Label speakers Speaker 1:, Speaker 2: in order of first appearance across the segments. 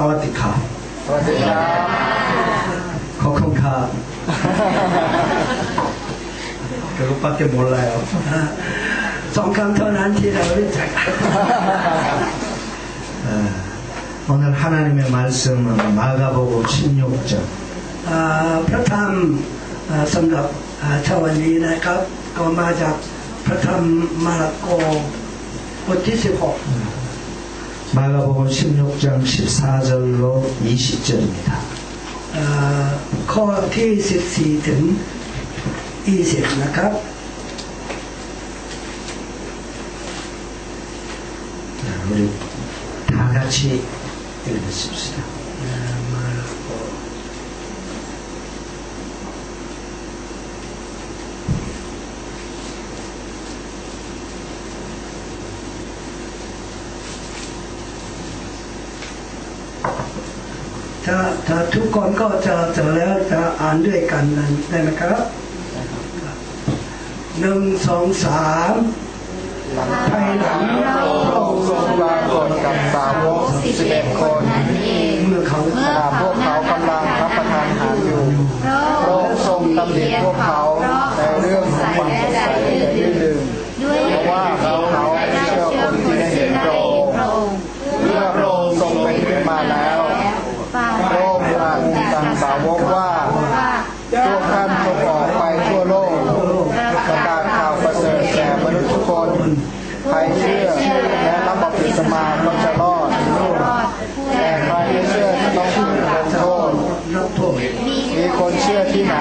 Speaker 1: 사와디카. 코콘카. 그것밖에 몰라요.
Speaker 2: 정강턴한티라고
Speaker 1: 오늘 하나님의 말씀은 마가복음 16장.
Speaker 2: พระธรรมสำหรับเช้าวันนี้นะครับก็มาจากพระธรรมมาระโกบทที่ 16
Speaker 1: 마가복음 16장 14절로 20절입니다.
Speaker 2: ข้อที่ 14 ถึง 20 นะครับ
Speaker 1: 우리 다 같이 읽으십시다.
Speaker 2: 마라코ถ้าทุกคนก็จะเจอแล้วจะอ่านด้วยกันได้ไหมครับ 1 2 3 ภายหลังพระองค์ทรงปรากฏกับสาวก11 คนเมื่อเขาพวกเขากำลังรับประทานอาหารอยู่พระองค์ทรงตำหนิพวกเขาในเรื่องของความสงสัยและลื่นลืมเพราะว่าเขาไม่เชื่อคนที่ได้เห็นพระองค์เมื่อพระองค์ทรงเป็นขึ้นมาแล้วพระองค์สั่งสาวกว่าพวกท่านจงออกไปทั่วโลกประกาศข่าวประเสริฐแก่มนุษย์ทุกคนใครเชื่อและรับบัพติศมาก็จะรอดแต่ใครไม่เชื่อจะต้องถูกลงโทษมีคนเชื่อที่ไหน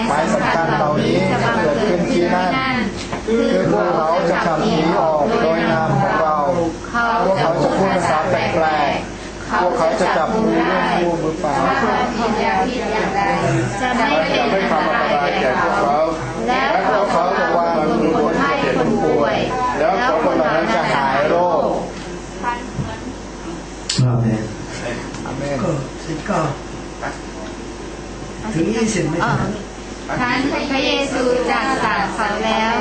Speaker 2: หมายสำคัญเหล่านี้จะเกิดขึ้นที่นั่นคือพวกเขาจะขับหนีออกโดยนามของเราพวกเขาจะพูดภาษาแปลกๆพวกเขาจะจับมือร่วมมือเปล่าจะไม่ทำอันตรายแก่พวกเขาและพวกเขาจะวางมือบนคนป่วยแล้วคนเหล่านั้นจะหายโรคอาเมนอาเมนก็19 ถึง 20ไม่ใช่
Speaker 3: ท่านพระเยซูจากสั่งเขาแล้ว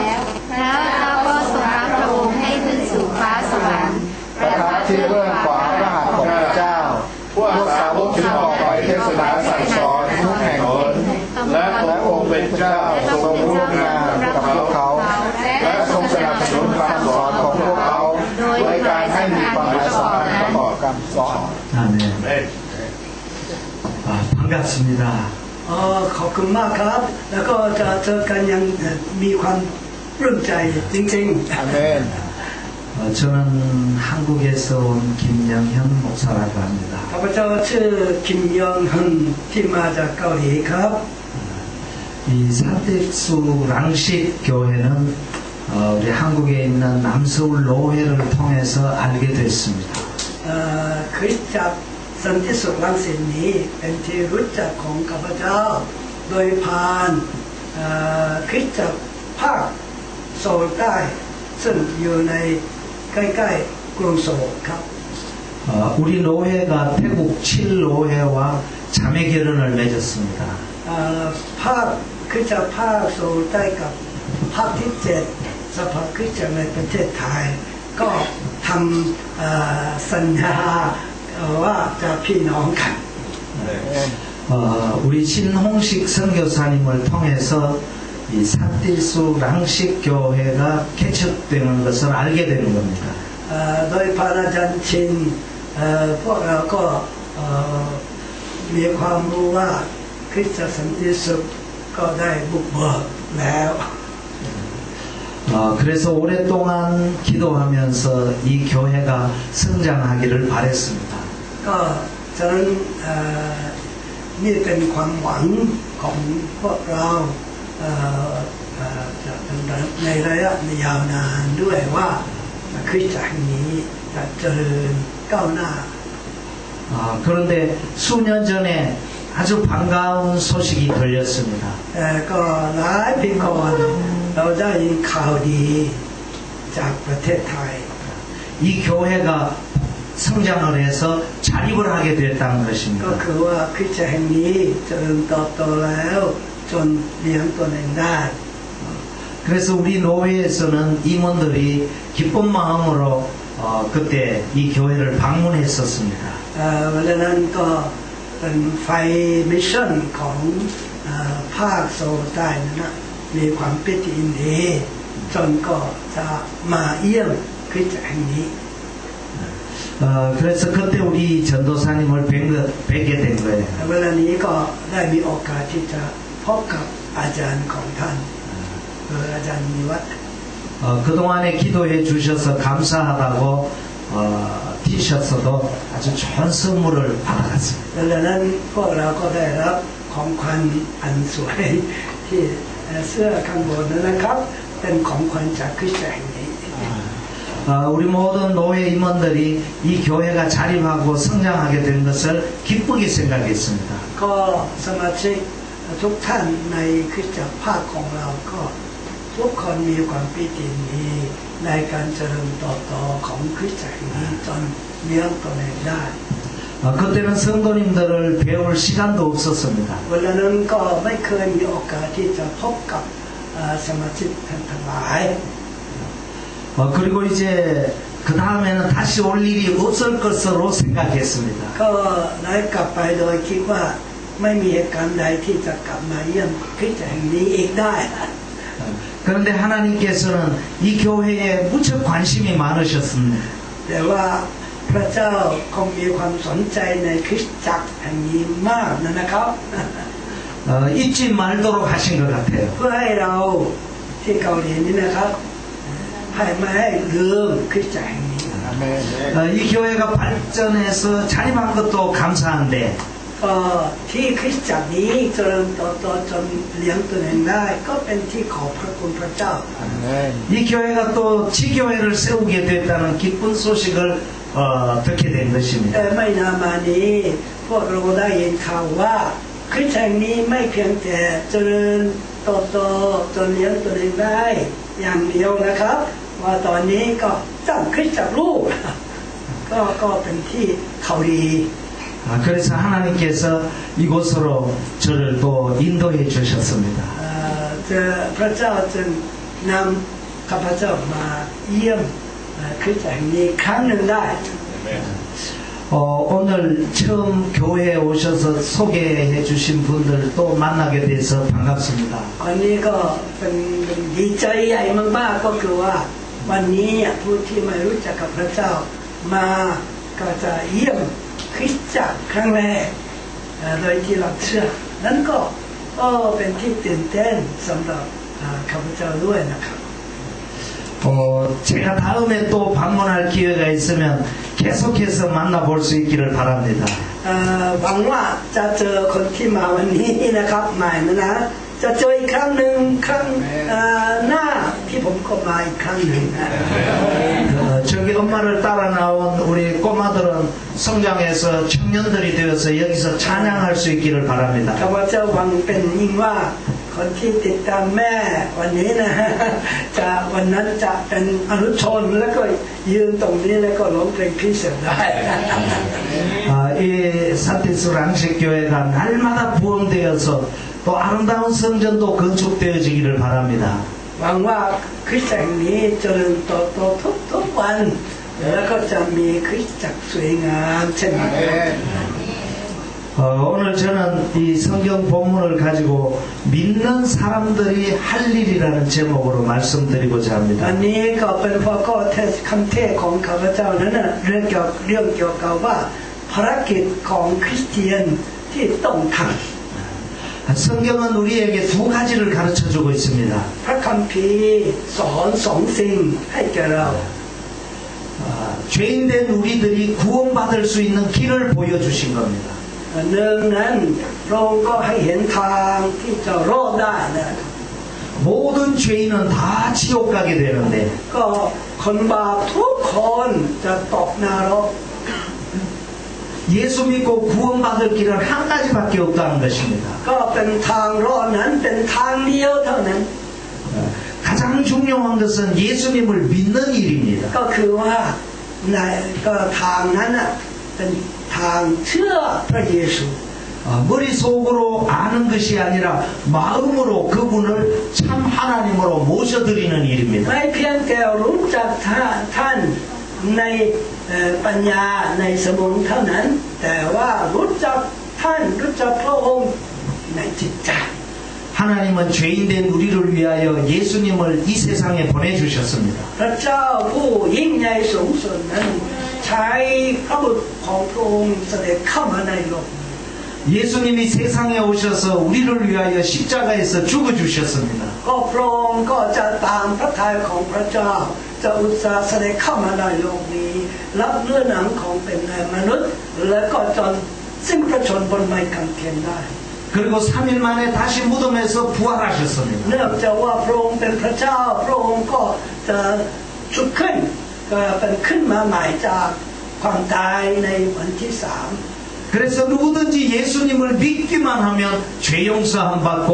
Speaker 3: เราก็ทรงรับพระองค์ให้ขึ้นสู่ฟ้าสวรรค์
Speaker 2: ประทับที่เบื้องขวาพระหัตถ์ของพระเจ้าพวกสาวกจึงออกไปเทศนาสั่งสอนทุกแห่งหนและองค์เป็นเจ้าทรงร่วมงานกับพวกเขาและทรงสนับสนุนคำสอนของพวกเขาโดยการให้มีความสามารถประกอบคำสอน
Speaker 1: อาเมน반갑습니다.
Speaker 2: ขอบคุณมากครับแล้วก็จะเจอกันยังมีความปลื้มใจจริงๆอาเมน
Speaker 1: 저는 한국에서 온 김영현 목사라고 합니다.
Speaker 2: ข้าพเจ้าชื่อคิมยองฮึนที่มาจากเกาหลีครับ
Speaker 1: 이 사택수 랑식 교회는 우리 한국에 있는 남서울 노회를 통해서 알게 됐습니다.
Speaker 2: คริสตจักรสันติสุขรังสิตนี้เป็นที่รู้จักของข้าพเจ้าโดยผ่านคริสตจักรภาคโซลใต้ซึ่งอยู่ในใกล้ๆกรุงโซลครับ
Speaker 1: 우리 노회가 태국 7노회와 자매 결혼을 맺었습니다.
Speaker 2: ภาคคริสตจักรภาคโซลใต้กับภาคที่7สภาคริสตจักรในประเทศไทยก็ทำสัญญาว่าจะพี่น้องกัน
Speaker 1: 우리 신홍식 선교사님을 통해서 이 산티수 랑식 교회가 개척되는 것을 알게 되는 겁니다.
Speaker 2: โดยพระอาจารย์ชินพวกเราก็มีความรู้ว่าคริสตสันติสุขก็ได้บุกเบิกแล้ว
Speaker 1: 그래서 오랫동안 기도하면서 이 교회가 성장하기를 바랬습니다.
Speaker 2: ก็ฉะนั้นนี่เป็นความหวังของพวกเราในระยะยาวนานด้วยว่าคริสตจักรนี้จะเจริญก้าวหน้า
Speaker 1: 그런데 수년 전에 아주 반가운 소식이 들렸습니다.
Speaker 2: ก็หลายปีก่อนเราได้ยินข่าวดีจากประเทศไทย
Speaker 1: 이 교회가 성장을 해서 자립을 하게 됐다는 것입니다.
Speaker 2: ก็คือว่าคริสตจักรแห่งนี้เจริญเติบโตแล้วจนเลี้ยงตัวเองได้
Speaker 1: 그래서 우리 노회에서는 임원들이 기쁜 마음으로 그때 이 교회를 방문했었습니다.
Speaker 2: เวลานั้นก็เป็นไฟมิชชั่นของภาคโซลใต้นะมีความปิติยินดีจนก็จะมาเยี่ยมคริสตจักรแห่งนี้
Speaker 1: 그래서 그때 우리 전도사님을 뵙게 된 거예요.
Speaker 2: เวลานี้ก็ได้มีโอกาสที่จะพบกับอาจารย์ของท่านอาจารย์นิวัฒน์
Speaker 1: 그동안에 기도해 주셔서 감사하다고 티셔츠도 아주 좋은 선물을 받아갔습니다.
Speaker 2: เวลานั้นพวกเราก็ได้รับของขวัญอันสวยที่เสื้อข้างบนนั้นนะครับ เป็นของขวัญจากคริสตจักรแห่งนี้
Speaker 1: 우리 모든 노예 임원들이 이 교회가 자립하고 성장하게 된 것을 기쁘게 생각했습니다.
Speaker 2: ก็สมาชิกทุกท่านในคริสตจักรภาคของเราก็ทุกคนมีความปิติยินดีในการเจริญเติบโตของคริสตจักรนี้จนเลี้ยงตัวเองได้
Speaker 1: 그때는 성도님들을 배울 시간도 없었습니다.
Speaker 2: เวลานั้นก็ไม่เคยมีโอกาสที่จะพบกับสมาชิกท่านทั้งหลาย
Speaker 1: 그리고 이제 그 다음에는 다시 올 일이 없을 것으로 생각했습니다.
Speaker 2: ก็ได้กลับไปโดยคิดว่าไม่มีเหตุการณ์ใดที่จะกลับมาเยี่ยมคริสตจักรแห่งนี้อีกได้
Speaker 1: 그런데 하나님께서는 이 교회에 무척 관심이 많으셨습니다.
Speaker 2: แต่ว่าพระเจ้าคงมีความสนใจในคริสตจักรแห่งนี้มากนะครับ
Speaker 1: 잊지 말도록 하신 것 같아요.
Speaker 2: เพื่อให้เราที่เกาหลีนี้นะครับให้ไม่ให้ลืมคริสตจักรแห่งนี้
Speaker 1: 이 교회가 발전해서 자립한 것도 감사한데
Speaker 2: ก็ที่คริสตจักรนี้เจริญเติบโตจนเลี้ยงตัวเองได้ก็เป็นที่ขอบพระคุณพระเจ้า
Speaker 1: 이 교회가 또 지교회를 세우게 됐다는 기쁜 소식을 듣게 된
Speaker 2: แต่
Speaker 1: 것입니다.
Speaker 2: ไม่นานมานี้พวกเราได้ยินข่าวว่าคริสตจักรนี้ไม่เพียงแต่เจริญเติบโตจนเลี้ยงตัวเองได้อย่างเดียวนะครับ ว่าตอนนี้ก็ตั้งคริสตจักรลูก ก็เป็นที่ข่าวดี
Speaker 1: 그래서 하나님께서 이곳으로 저를 또 인도해 주셨습니다.
Speaker 2: จะพระเจ้าจึงนำข้าพเจ้ามาเยี่ยมคริสตจักรนี้ครั้งหนึ่งได้
Speaker 1: 오늘 처음 교회에 오셔서 소개해 주신 분들 또 만나게 돼서 반갑습니다.
Speaker 2: วันนี้ก็เป็นดีใจใหญ่มากๆก็คือว่าวันนี้ผู้ที่ไม่รู้จักกับพระเจ้ามาก็จะเยี่ยมคริสตจักรครั้งแรกโดยที่เราเชื่อนั้นก็เป็นที่ตื่นเต้นสำหรับข้าพเจ้าด้วยนะครับ
Speaker 1: 제가 다음에 또 방문할 기회가 있으면 계속해서 만나볼 수 있기를 바랍니다.
Speaker 2: หวังว่าจะเจอคนที่มาวันนี้นะครับใหม่นะจะเจออีกครั้งหนึ่งครั้งหน้าที่ผมก็มาอีกครั้งหนึ่ง
Speaker 1: 저기 엄마를 따라 나온 우리 꼬마들은 성장해서 청년들이 되어서 여기서 찬양할 수 있기를 바랍니다.
Speaker 2: ข้าพเจ้าหวังเป็นยิ่งว่าคนที่ติดตามแม่วันนี้นะจะวันนั้นจะเป็นอนุชนแล้วก็ยืนตรงนี้แล้วก็ร้องเพลงพิเศษได้
Speaker 1: 이 산티스 랑식교회가 날마다 부흥되어서 또 아름다운 성전도 건축되어지기를 바랍니다.
Speaker 2: หวังว่าคริสตจักรนี้เจริญเติบโตทุกวันแล้วก็จะมีคริสตจักรสวยงามเช่นนี้
Speaker 1: 오늘 저는 이 성경 본문을 가지고 믿는 사람들이 할 일이라는 제목으로 말씀드리고자
Speaker 2: อัน
Speaker 1: 합니다.
Speaker 2: นี้ก็เป็นหัวข้อคำเทศของข้าพเจ้านั้นนะเรื่องเกี่ยวกับว่าภารกิจของคริสเตียนที่ต้องทำ
Speaker 1: 성경은 우리에게 두 가지를 가르쳐주고 있습니다.
Speaker 2: พระคัมภีร์สอนสองสิ่งให้แก่เรา
Speaker 1: 죄인된 우리들이 구원받을 수 있는 길을 보여주신 겁니다.
Speaker 2: หนึ่งนั้นพระองค์ก็ให้เห็นทางที่จะรอดได้นะ
Speaker 1: 모든 죄인은 다 지옥 가게 되는데
Speaker 2: ก็คนบาปทุกคนจะตกนรก
Speaker 1: 예수 믿고 구원받을 길은 한 가지밖에 없다는 것입니다.
Speaker 2: ก็เป็นทางรอดนั้นเป็นทางเดียวเท่านั้น
Speaker 1: 가장 중요한 것은 예수님을 믿는 일입니다.
Speaker 2: ก็คือว่าในก็ทางนั้นน่ะเป็นทางเชื่อพระเยซู
Speaker 1: 머릿속으로 아는 것이 아니라 마음으로 그분을 참 하나님으로 모셔드리는 일입니다.
Speaker 2: ไม่เพียงแต่รู้จักท่าน ในปัญญาในสมองเท่านั้นแต่ว่ารู้จักท่านรู้จักพระองค์ในจิตใจ
Speaker 1: 하나님은 죄인된 우리를 위하여 예수님을 이 세상에 보내주셨습니다.
Speaker 2: พระเจ้าผู้ยิ่งใหญ่สูงสุดนั้นใช้พระบุตรของพระองค์เสด็จเข้ามาในโลก
Speaker 1: 예수님이 세상에 오셔서 우리를 위하여 십자가에서 죽어주셨습니다.
Speaker 2: ก็พระองค์ก็จะตามพระทัยของพระเจ้าจะอุตส่าห์เสด็จเข้ามาในโลกนี้รับเนื้อหนังของเป็นมนุษย์และก็จนสิ้นพระชนม์บนไม้กางเขนได้
Speaker 1: 그리고 3일 만에 다시 무덤에서 부활하셨습니다.
Speaker 2: เนื่องจากว่าพระองค์เป็นพระเจ้าพระองค์ก็จะชุดขึ้นก็เป็นขึ้นมาใหม่จากความตายในวันที่3
Speaker 1: 그래서 누구든지 예수님을 믿기만 하면 죄 용서함 받고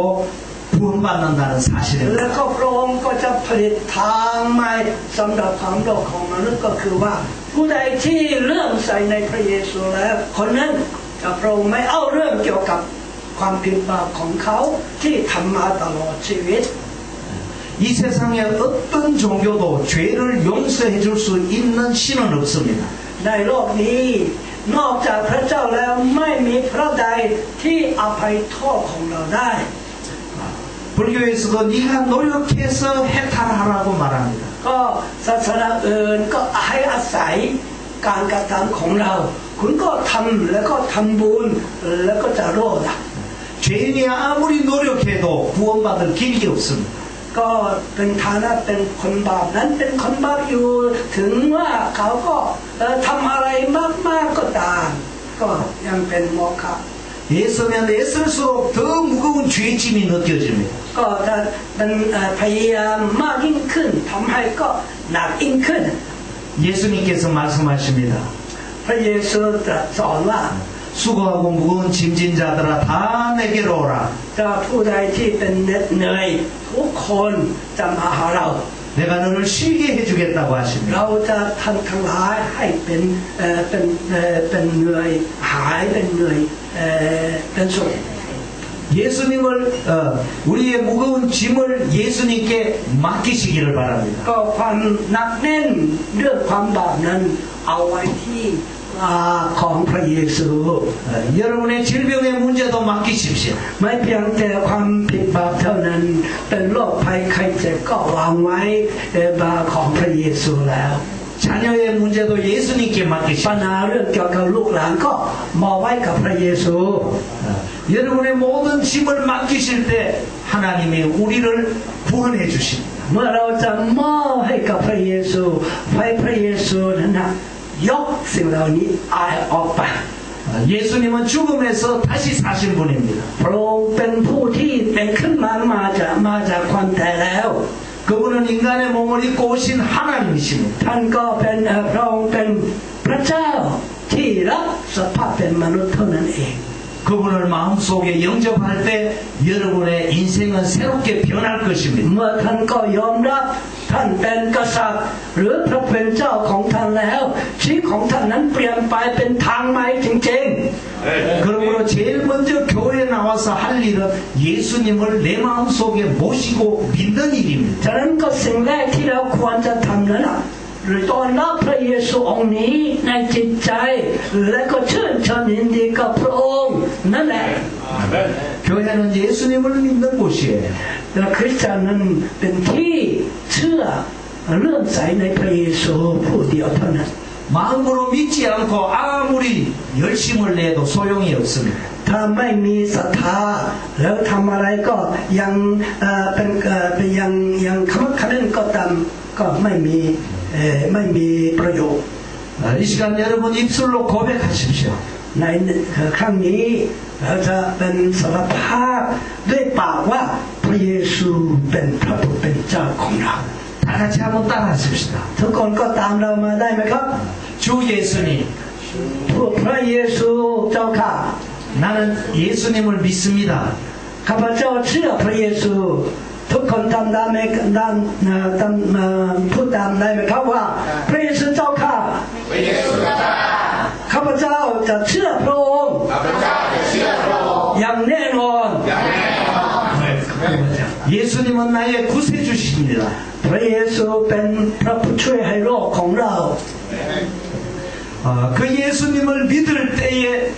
Speaker 1: 구원받는다는
Speaker 2: และ
Speaker 1: 사실입니다.
Speaker 2: ก็พระองค์ก็จะผลิตทางใหม่สำหรับความโลภของมนุษย์ก็คือว่าผู้ใดที่เลื่อมใสในพระเยซูแล้วคนนั้นจะพระองค์ไม่เอาเรื่องเกี่ยวกับความผิดบาปของเขาที่ทำมาตลอดชีวิต
Speaker 1: 이 세상에 어떤 종교도 죄를 용서해 줄 수 있는 신은 없습니다.
Speaker 2: ในโลกนี้นอกจากพระเจ้าแล้วไม่มีพระใดที่อภัยโทษของเราได้
Speaker 1: 불교에서도 네가 노력해서 해탈하라고 말합니다.
Speaker 2: ก็ศาสนาอื่นก็ให้อาศัยการกระทำของเราคุณก็ทำแล้วก็ทำบุญแล้วก็จะรอด
Speaker 1: 죄인이 아무리 노력해도 구원받을 길이 없습니다.
Speaker 2: ก็เป็นฐานะเป็นคนบาปนั้นเป็นคนบาปอยู่ถึงว่าเขาก็ทำอะไรมากๆก็ตามก็ยังเป็นโมฆะ
Speaker 1: 애쓰면 애쓸수록 더 무거운 죄짐이 느껴집니다.
Speaker 2: ก็จะเป็นพยายามมากยิ่งขึ้นทำให้ก็หนักยิ่งขึ้น
Speaker 1: 예수님께서 말씀하십니다.
Speaker 2: พระเยซูตรัสสอนว่า
Speaker 1: 수고하고 무거운 짐진 자들아 다 내게로 오라.
Speaker 2: ถ้าผู้ใดที่เป็นเหน็ดเหนื่อยทุกคนจะมาหาเรา
Speaker 1: 내가 너를 쉬게 해주겠다고 하십니다.
Speaker 2: เราจะทำทั้งหลายให้เป็นเหนื่อยหายเป็นเหนื่อยเป็นสุข
Speaker 1: 예수님을 우리의 무거운 짐을 예수님께 맡기시기를 바랍니다.
Speaker 2: ก็ความหนักแน่นเรื่องความบาปนั้นเอาไว้ที่ของพระเยซู
Speaker 1: 여러분의 질병의 문제도 맡기십시오.
Speaker 2: ไม่เพียงแต่ความผิดบาปเท่านั้นเป็นโรคภัยไข้เจ็บก็วางไว้บาของพระเยซูแล้ว
Speaker 1: 자녀의 문제도 예수님께
Speaker 2: ปัญ
Speaker 1: 맡기십시오.
Speaker 2: หาเรื่องเกี่ยวกับลูกหลานก็มอบไว้กับพระเยซู
Speaker 1: 여러분의 모든 짐을 맡기실 때 하나님이 우리를 구원해 주십니다.
Speaker 2: เมื่อเราจะมอบให้กับพระเยซูให้พระเยซูนั้นนะยกสิ่งเหล่านี้ออกไป
Speaker 1: 예수님은 죽음에서 다시 사신 분입니다.
Speaker 2: พระองค์เป็นผู้ที่เป็นขึ้นมาจากความตายแล้ว
Speaker 1: 그분은 인간의 몸을 입고 오신 하나님이십니다.
Speaker 2: ท่านก็เป็นพระองค์เป็นพระเจ้าที่รับสภาพเป็นมนุษย์เท่านั้นเอง
Speaker 1: 그분을 마음속에 영접할 때 여러분의 인생은 새롭게 변할 것입니다.
Speaker 2: เมื่อท่านก็ยอมรับท่านเป็นกษัตริย์หรือพระเป็นเจ้าของท่านแล้วชีวิตของท่านนั้นเปลี่ยนไปเป็นทางใหม่จริงๆ
Speaker 1: 그러므로 제일 먼저 교회에 나와서 할 일은 예수님을 내 마음속에 모시고 믿는 일입니다.
Speaker 2: ฉะนั้นก็สิ่งแรกที่เราควรจะทำนั้นหรือต้อนรับพระเยซูองค์นี้ในจิตใจและก็ชื่นชมยินดีกับพระองค์นั่นแหละ
Speaker 1: 교회는 예수님을 믿는 곳이에요.
Speaker 2: และคริสเตียนนั้นเป็นที่เชื่อเลื่อมใสในพระเยซูผู้เดียวเท่านั้น
Speaker 1: 마음으로 믿지 않고 아무리 열심을 내도 소용이 없습니다.
Speaker 2: ถ้าไม่มีศรัทธาแล้วทำอะไรก็ยังยังขมักเขม้นก็ตามก็ไม่มีประโยชน์
Speaker 1: 이 시간 여러분 입술로 고백하십시오.
Speaker 2: ในครั้งนี้เราจะเป็นสารภาพด้วยปากว่าพระเยซูเป็นพระผู้เป็นเจ้าของเรา
Speaker 1: 다 같이 한번 따라하십시다.
Speaker 2: ทุกคนก็ตามเรามาได้ไหมครับ
Speaker 1: 주 예수님,
Speaker 2: พระเยซูเจ้าค่ะ
Speaker 1: 나는 예수님을 믿습니다.
Speaker 2: ข้าพเจ้าเชื่อพระเยซูทุกคนทำได้ไหมพูดตามได้ไหมครับว่าพระเยซูเจ้าค่ะข้าพเจ้าจะเชื่อพระองค์อย่างแน่นอน
Speaker 1: 예수님은 나의 구세주십니다.
Speaker 2: พระเยซูเป็นพระผู้ช่วยให้โลกของเรา
Speaker 1: 그 예수님을 믿을 때에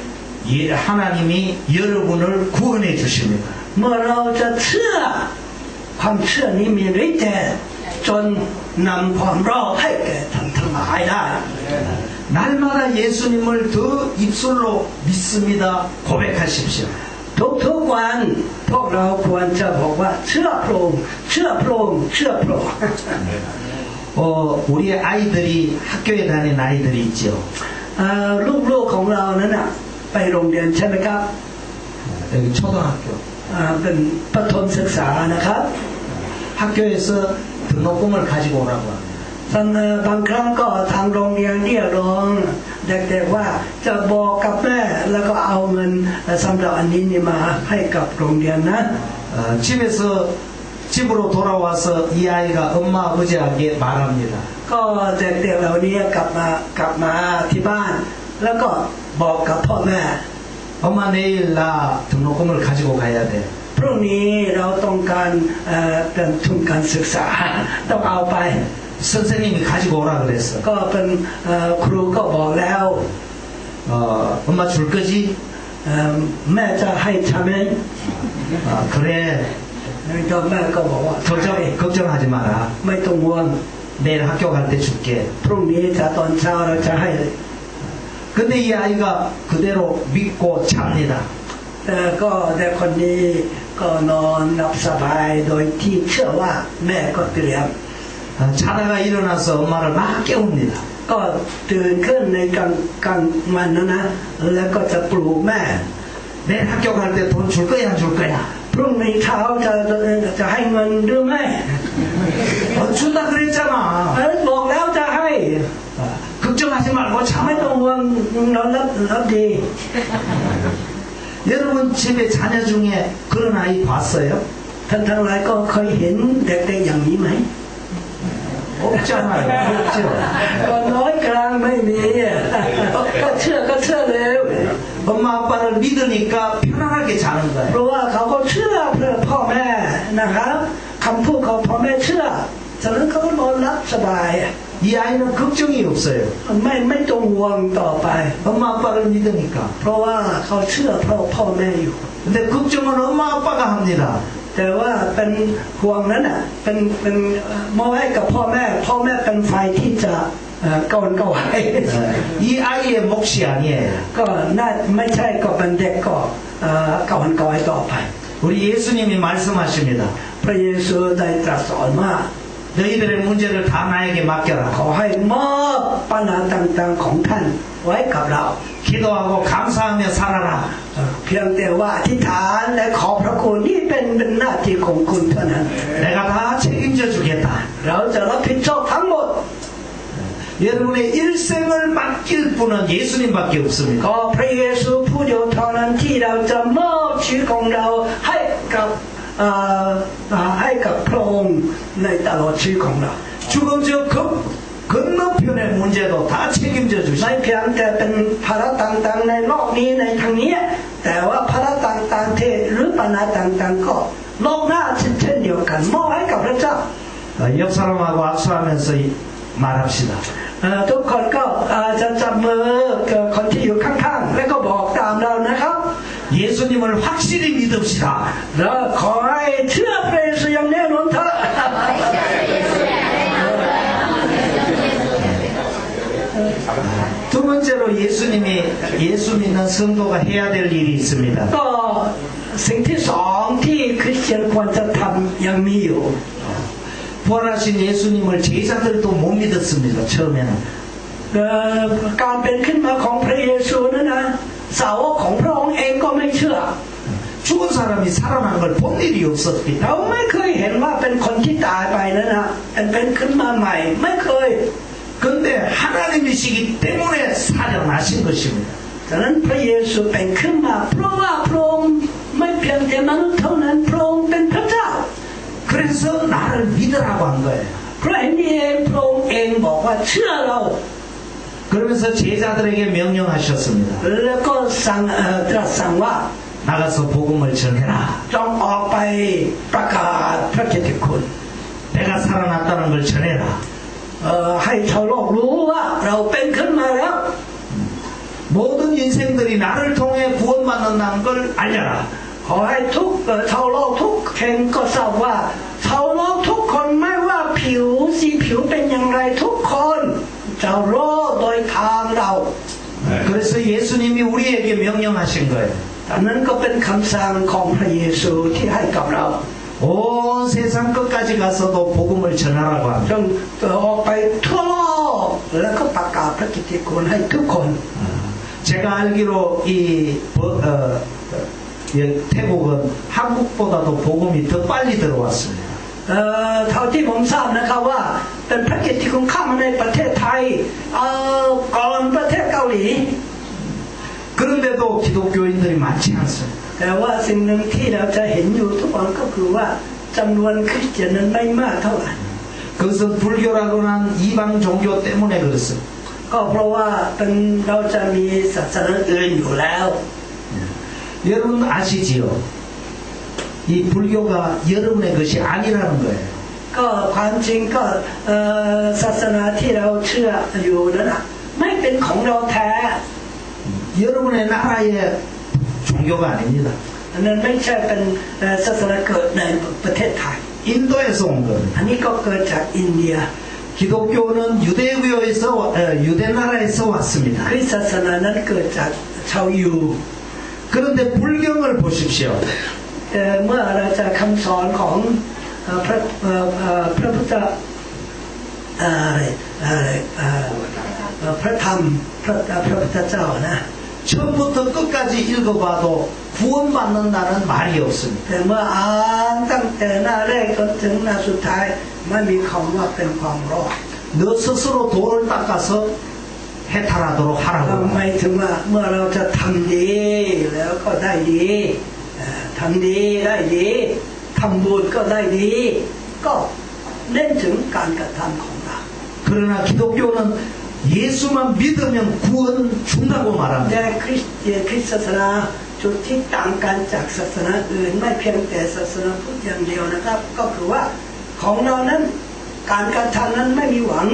Speaker 1: 하나님이 여러분을 구원해 주십니다.
Speaker 2: เมื่อเราจะเชื่อความเชื่อนี้มีฤทธิ์แก่จนนำความรอดให้แก่ท่านทั้งหลายได้
Speaker 1: 날마다 예수님을 더 입술로 믿습니다. 고백하십시오.
Speaker 2: ทุกวันพวกเราควรจะบอกว่าเชื่อพระองค์เชื่อพระองค์เชื่อพระองค์
Speaker 1: 우리 아이들이 학교에 다니는 아이들이 있죠.
Speaker 2: ลูกๆของเรานั้นน่ะไปโรงเรียนใช่ไหมครับ
Speaker 1: 여기 초등학교.
Speaker 2: เป็นประถมศึกษานะครับ
Speaker 1: 학교에서 등록금을 가지고 오라고 합니다.
Speaker 2: บางครั้งก็ทางโรงเรียนเรียกร้องเด็กๆว่าจะบอกกับแม่แล้วก็เอาเงินสำหรับอันนี้นี่มาให้กับโรงเรียนนะ
Speaker 1: 집으로 돌아와서 이 아이가 엄마 아버지에게 말합니다.
Speaker 2: ก็เด็กๆเหล่านี้กลับมาที่บ้านแล้วก็บอกกับพ่อแม่
Speaker 1: 엄마 내일 나 등록금을 가지고 가야 돼.
Speaker 2: พรุ่งนี้เราต้องการเป็นทุนการศึกษาต้องเอาไป
Speaker 1: 선생님이 가지고 오라 그랬어.
Speaker 2: ก็เป็นครูก็บอกแล้ว
Speaker 1: 엄마 줄 거지?
Speaker 2: แม่จะให้ใช่ไหม
Speaker 1: 그래.
Speaker 2: แล้วแม่ก็บอกว่า
Speaker 1: 걱정하지 마라.
Speaker 2: ไม่ต้องห่วง
Speaker 1: 내일 학교 갈 때 줄게.
Speaker 2: พรุ่งนี้จะตอนเช้าเราจะให้
Speaker 1: 근데 이 아이가 그대로 믿고 잡니다.
Speaker 2: แต่ก็เด็กคนนี้ก็นอนหลับสบายโดยที่เชื่อว่าแม่ก็เตรียม
Speaker 1: 자다가 일어나서 엄마를 막 깨웁니다.
Speaker 2: ก็ตื่นขึ้นในกลางวันนะแล้วก็จะปลุกแม่
Speaker 1: 내일 학교 갈 때 돈 줄 거야 안 줄 거야?
Speaker 2: พรุ่งนี้เช้าจะให้เงินหรือไม่
Speaker 1: 준다 그랬잖아.
Speaker 2: บอกแล้วจะให้
Speaker 1: 걱정하지 말고
Speaker 2: ไม่
Speaker 1: 참아.
Speaker 2: ต้องห่วงนอนรับดี
Speaker 1: 여러분 집에 자녀 중에 그런 아이 봤어요?
Speaker 2: ท่านทั้งหลายก็เคยเห็นเด็กๆอย่างนี้ไหม
Speaker 1: 없잖아요. 없죠.
Speaker 2: ก็น้อยกลางไม่มีก็เชื่อเลย
Speaker 1: 엄마 아빠를 믿으니까 편안하게 자는
Speaker 2: เพ
Speaker 1: 거예요.
Speaker 2: ราะว่าเขาก็เชื่อเพื่อพ่อแม่นะครับคำพูดของพ่อแม่เชื่อฉะนั้นเขานอนรับสบาย
Speaker 1: 이 아이는 걱정이 없어요.
Speaker 2: ไม่ต้องห่วงต่อไป
Speaker 1: 엄마 아빠를 믿으니까.
Speaker 2: เพราะว่าเขาเชื่อพ่อแม่อยู่
Speaker 1: 근데 걱정은 엄마 아빠가 합니다.
Speaker 2: แต่ว่าเป็นห่วงนั้นน่ะเป็นมอบให้กับพ่อแม่เป็นไฟที่จะก่อนก็ไว้
Speaker 1: 이 아이의 몫이 아니에요.
Speaker 2: ก็น่าไม่ใช่ก็เป็นเด็กก็ก่อนก็ไว้ต่อไป
Speaker 1: 우리 예수님이 말씀하십니다.
Speaker 2: พระเยซูได้ตรัสสอนว่า
Speaker 1: 너희들의 문제를 다 나에게
Speaker 2: ข
Speaker 1: 맡겨라.
Speaker 2: อให้มอบปัญหาต่างๆของท่านไว้กับเรา
Speaker 1: 기도하고 감사하며 살아라.
Speaker 2: เพียงแต่ว่าอธิษฐานและขอพระคุณนี่เป็นหน้าที่ของคุณเท่านั้น
Speaker 1: 내가 다 책임져 주겠다.
Speaker 2: เราจะรับผิดชอบทั้งหมด
Speaker 1: 여러분의 일생을 맡길 분은 예수님밖에 없습니다.
Speaker 2: ก็พระเยซูผู้เดียวเท่านั้นที่เราจะมอบชีวิตของเราให้กับพระองค์ในตลอดชีวิตของเรา
Speaker 1: 죽음 저 건너편의 문제도 다 책임져
Speaker 2: ไม่
Speaker 1: 주시고
Speaker 2: เพียงแต่เป็นภาระต่างๆในโลกนี้ในทางนี้แต่ว่าภาระต่างๆที่หรือปัญหาต่างๆก็โลกหน้าเช่นเดียวกันมอบให้กับพระเจ้า
Speaker 1: 옆 사람하고 악수하면서 말합시다.
Speaker 2: ทุกคนก็จะจับมือกับคนที่อยู่ข้างๆและก็บอกตามเรานะครับ
Speaker 1: 예수님을 확실히 믿읍시다.
Speaker 2: แล้วขอให้เชื่อพระเยซูอย่างแน่นอนเถอะ
Speaker 1: 두 번째로 예수 믿는 성도가 해야 될 일이 있습니다.
Speaker 2: ก็สิ่งที่สองที่คริสเตียนควรจะทำยังมีอยู่
Speaker 1: 부활하신 예수님을 제자들도 못 믿었습니다. 처음에는.
Speaker 2: การเป็นขึ้นมาของพระเยซูนั้นนะสาวกของพระองค์เองก็ไม่เชื่อ
Speaker 1: 죽은 사람이 살아난 걸 본 일이 없었기
Speaker 2: เรา
Speaker 1: 때문에
Speaker 2: ไม่เคยเห็นว่าเป็นคนที่ตายไปนั้นนะเป็นขึ้นมาใหม่ไม่เคย
Speaker 1: 근데 하나님이시기 때문에 살아나신 것입니다.
Speaker 2: ฉะนั้นพระเยซูเป็นขึ้นมาเพราะว่าพระองค์ไม่เพียงแต่มนุษย์เท่านั้นพระองค์เป็นพระเจ้า
Speaker 1: 그래서 나를 믿으라고 한 거예요.
Speaker 2: เพราะฉะนั้นเองพระองค์เองบอกว่าเชื่อเรา
Speaker 1: 그러면서 제자들에게 명령하셨습니다.
Speaker 2: แล้วก็ตรัสสั่งว่า
Speaker 1: 나가서 복음을 전해라.
Speaker 2: จงออกไปประกาศพระกิตติคุณ
Speaker 1: 내가 살아났다는 걸 전해라.
Speaker 2: ให้ชาวโลกรู้ว่าเรา เป็นขึ้นมาแล้ว
Speaker 1: 모든 인생들이 나를 통해 구원받는다는 걸 알려라.
Speaker 2: ขอให้ทุกชาวโลกทุกแห่งก็ทราบว่าชาวโลกทุกคนไม่ว่าผิวสีผิวเป็นอย่างไรทุกคนจะรอดโดยทางเรา
Speaker 1: 그래서 예수님이 우리에게 명령하신 거예요.
Speaker 2: อันนั้นก็เป็นคำสั่งของพระเยซูที่ให้กับเรา
Speaker 1: 온 세상 끝까지 가서도 복음을 전하라고 합니다.
Speaker 2: จงออกไปทั่วโลกแล้วก็ประกาศพระกิตติคุณให้ทุกคน
Speaker 1: 제가 알기로 이 태국은 한국보다도 복음이 더 빨리 들어왔습니다.
Speaker 2: เท่าที่ผมทราบนะครับว่าเป็นพระกิตติคุณเข้ามาในประเทศไทยก่อนประเทศเกาหลี
Speaker 1: 그런데도 기독교인들이 많지 않습니다.
Speaker 2: แต่ว่าสิ่งหนึ่งที่เราจะเห็นอยู่ทุกวันก็คือว่าจำนวนคริสเตียนนั้นไม่มากเท่าไหร่
Speaker 1: 그것은 불교라고 한 이방 종교 때문에 그렇습니다.
Speaker 2: ก็เพราะว่าเป็นเราจะมีศาสนาอื่นอยู่แล้ว
Speaker 1: 여러분 아시지요? 이 불교가 여러분의 것이 아니라는 거예요.
Speaker 2: ก็ความจริงก็ศาสนาที่เราเชื่ออยู่นั้นไม่เป็นของเราแท้
Speaker 1: 여러분의 나라의 종교가 아닙니다.
Speaker 2: อันนั้นไม่ใช่เป็นศาสนาเกิดในประเทศไทย
Speaker 1: 인도에서 온 거예요.
Speaker 2: อันนี้ก็เกิดจากอินเดีย
Speaker 1: 기독교는 유대 나라에서 왔습니다.
Speaker 2: คริสต์ศาสนานั้นเกิดจากชาวยู
Speaker 1: 그런데 불경을 보십시오.
Speaker 2: เมื่อเราจะคำสอนของพระพุทธพระธรรมพระพุทธเจ้านะ
Speaker 1: 처음부터 끝까지 읽어봐도 구원받는다는 말이 없습니다.
Speaker 2: แต่เมื่ออ่านตั้งแต่หน้าแรกจนถึงหน้าสุดท้ายไม่มีคำว่าเป็นความรอด
Speaker 1: 너 스스로 돌을 닦아서 해탈하도록
Speaker 2: ทำ
Speaker 1: 하라고.
Speaker 2: ไมถึงว่าเมื่อเราจะทำดีแล้วก็ได้ดีทำดีได้ดีทำบุญก็ได้ดีก็เน้นถึงการกระทำของเรา
Speaker 1: 그러나 기독교는 예수만 믿으면 구원 준다고
Speaker 2: แต่
Speaker 1: 말합니다.
Speaker 2: คริสต์ศาสนาจุดที่ต่างกันจากศาสนาอื่นไม่เพียงแต่ศาสนาพุทธอย่างเดียวนะครับก็คือว่าของเรานั้นการกระทำนั้นไม่มีหวัง